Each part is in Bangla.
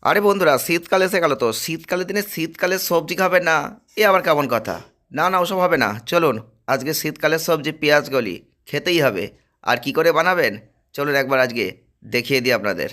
আরে বন্ধুরা, শীতকাল এসে গেল তো শীতকালের দিনে শীতকালের সবজি খাবেন না? এ আবার কেমন কথা? না না, ওসব হবে না। চলুন, আজকে শীতকালের সবজি পেঁয়াজকলি খেতেই হবে। আর কি করে বানাবেন চলুন একবার আজকে দেখিয়ে দিই আপনাদের।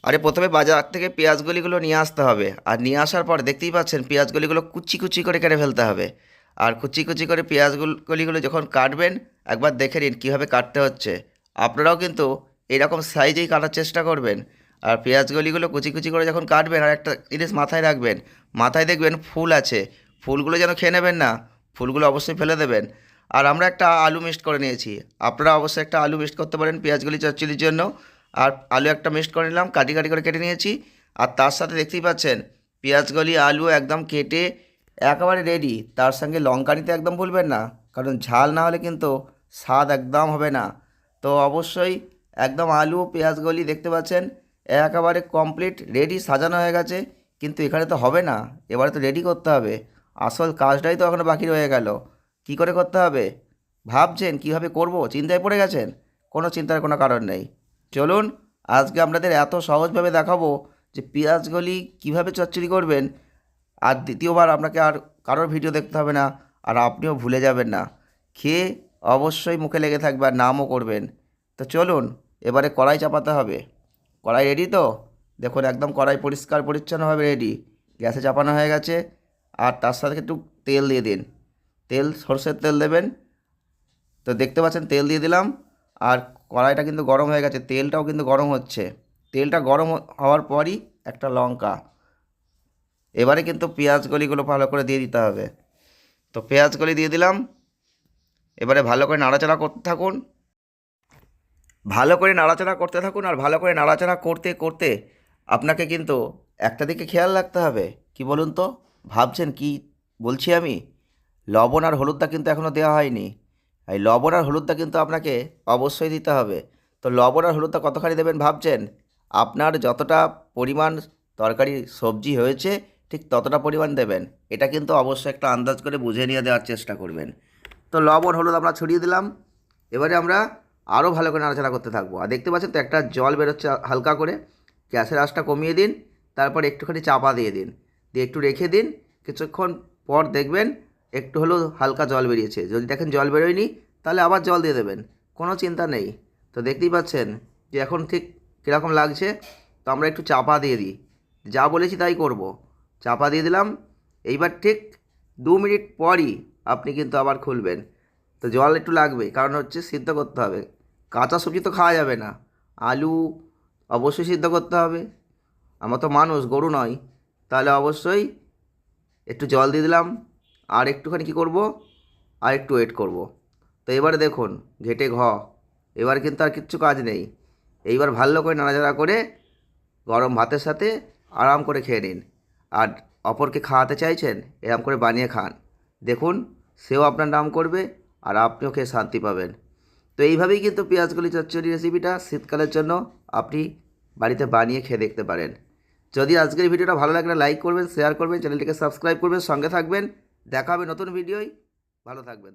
আরে প্রথমে বাজার থেকে পেঁয়াজকলিগুলো নিয়ে আসতে হবে, আর নিয়ে আসার পর দেখতেই পাচ্ছেন পেঁয়াজকলিগুলো কুচি কুচি করে কেটে ফেলতে হবে। আর কুচি কুচি করে পেঁয়াজকলিগুলো যখন কাটবেন একবার দেখে নিন কীভাবে কাটতে হচ্ছে। আপনারাও কিন্তু এরকম সাইজেই কাটার চেষ্টা করবেন। আর পেঁয়াজকলিগুলো কুচি কুচি করে যখন কাটবেন, আর একটা জিনিস মাথায় রাখবেন, মাথায় দেখবেন ফুল আছে, ফুলগুলো যেন খেয়ে নেবেন না, ফুলগুলো অবশ্যই ফেলে দেবেন। আর আমরা একটা আলু মিক্সড করে নিয়েছি, আপনারা অবশ্যই একটা আলু মিক্সড করতে পারেন পেঁয়াজকলি চচ্চড়ির জন্য। আর আলু একটা মিক্সড করে নিলাম, কাটি কাটি করে কেটে নিয়েছি। আর তার সাথে দেখতেই পাচ্ছেন পেঁয়াজকলি আলু একদম কেটে একেবারে রেডি। তার সঙ্গে লঙ্কা নিতে একদম ভুলবেন না, কারণ ঝাল না হলে কিন্তু স্বাদ একদম হবে না। তো অবশ্যই একদম আলু পেঁয়াজকলি দেখতে পাচ্ছেন একেবারে কমপ্লিট রেডি, সাজানো হয়ে গেছে। কিন্তু এখানে তো হবে না, এবারে তো রেডি করতে হবে। আসল কাজটাই তো এখনো বাকি রয়ে গেল। কি করে করতে হবে ভাবছেন? কীভাবে করব চিন্তায় পড়ে গেছেন? কোনো চিন্তার কোনো কারণ নেই। চলুন, আজকে আপনাদের এত সহজভাবে দেখাবো যে পেঁয়াজগুলি কীভাবে চচ্চড়ি করবেন। আর দ্বিতীয়বার আপনাকে আর কারোর ভিডিও দেখতে হবে না, আর আপনিও ভুলে যাবেন না। খেয়ে অবশ্যই মুখে লেগে থাকবে আর নামও করবেন। তো চলুন, এবারে কড়াই চাপাতে হবে। কড়াই রেডি তো? দেখুন একদম কড়াই পরিষ্কার পরিচ্ছন্নভাবে রেডি। গ্যাসে চাপানো হয়ে গেছে। আর তার সাথে একটু তেল দিয়ে দিন। তেল, সরষের তেল দেবেন। তো দেখতে পাচ্ছেন তেল দিয়ে দিলাম। আর কড়াইটা কিন্তু গরম হয়ে গেছে, তেলটাও কিন্তু গরম হচ্ছে। তেলটা গরম হওয়ার পরই একটা লঙ্কা, এবারে কিন্তু পেঁয়াজকলিগুলো ভালো করে দিয়ে দিতে হবে। তো পেঁয়াজকলি দিয়ে দিলাম। এবারে ভালো করে নাড়াচাড়া করতে থাকুন, ভালো করে নাড়াচাড়া করতে থাকুন। আর ভালো করে নাড়াচাড়া করতে করতে আপনাকে কিন্তু একটা দিকে খেয়াল রাখতে হবে। কি বলুন তো? ভাবছেন কি বলছি আমি? লবণ আর হলুদটা কিন্তু এখনও দেওয়া হয়নি। এই লবণ আর হলুদটা কিন্তু আপনাকে অবশ্যই দিতে হবে। তো লবণ আর হলুদটা কতখানি দেবেন ভাবছেন? আপনার যতটা পরিমাণ তরকারি সবজি হয়েছে ঠিক ততটা পরিমাণ দেবেন। এটা কিন্তু অবশ্যই একটা আন্দাজ করে বুঝে নিয়ে দেওয়ার চেষ্টা করবেন। তো লবণ হলুদ আমরা ছড়িয়ে দিলাম। এবারে আমরা আরও ভালো করে নাড়াচাড়া করতে থাকবো। আর দেখতে পাচ্ছেন তো একটা জল বেরোচ্ছে হালকা করে। গ্যাসের আঁচটা কমিয়ে দিন, তারপর একটুখানি চাপা দিয়ে দিন, দিয়ে একটু রেখে দিন। কিছুক্ষণ পর দেখবেন একটু হলেও হালকা জল বেরিয়েছে। যদি দেখেন জল বেরোয়নি, তাহলে আবার জল দিয়ে দেবেন, কোনো চিন্তা নেই। তো দেখতেই পাচ্ছেন যে এখন ঠিক কীরকম লাগছে। তো আমরা একটু চাপা দিয়ে দিই, যা বলেছি তাই করব। চাপা দিয়ে দিলাম। এইবার ঠিক 2 মিনিট পরই আপনি কিন্তু আবার খুলবেন। তো জল একটু লাগবে, কারণ হচ্ছে সিদ্ধ করতে হবে। কাঁচা সবজি তো খাওয়া যাবে না, আলু অবশ্যই সিদ্ধ করতে হবে। আমরা তো মানুষ, গরু নয়। তাহলে অবশ্যই একটু জল দিয়ে দিলাম। আর একটুখানি কী করব, আর একটু ওয়েট করব। তো এবারে দেখুন ঘেটে এবার কিন্তু আর কিচ্ছু কাজ নেই। এইবার ভালো করে নাড়াচাড়া করে গরম ভাতের সাথে আরাম করে খেয়ে নিন। আর অপরকে খাওয়াতে চাইছেন, এরম করে বানিয়ে খান। দেখুন, সেও আপনার নাম করবে আর আপনিও খেয়ে শান্তি পাবেন। তো এইভাবেই কিন্তু পেঁয়াজকলি চচ্চড়ি রেসিপিটা শীতকালের জন্য আপনি বাড়িতে বানিয়ে খেয়ে দেখতে পারেন। যদি আজকের ভিডিওটা ভালো লাগলে লাইক করবেন, শেয়ার করবেন, চ্যানেলটিকে সাবস্ক্রাইব করবেন, সঙ্গে থাকবেন। দেখা হবে নতুন ভিডিওয়। ভালো থাকবেন।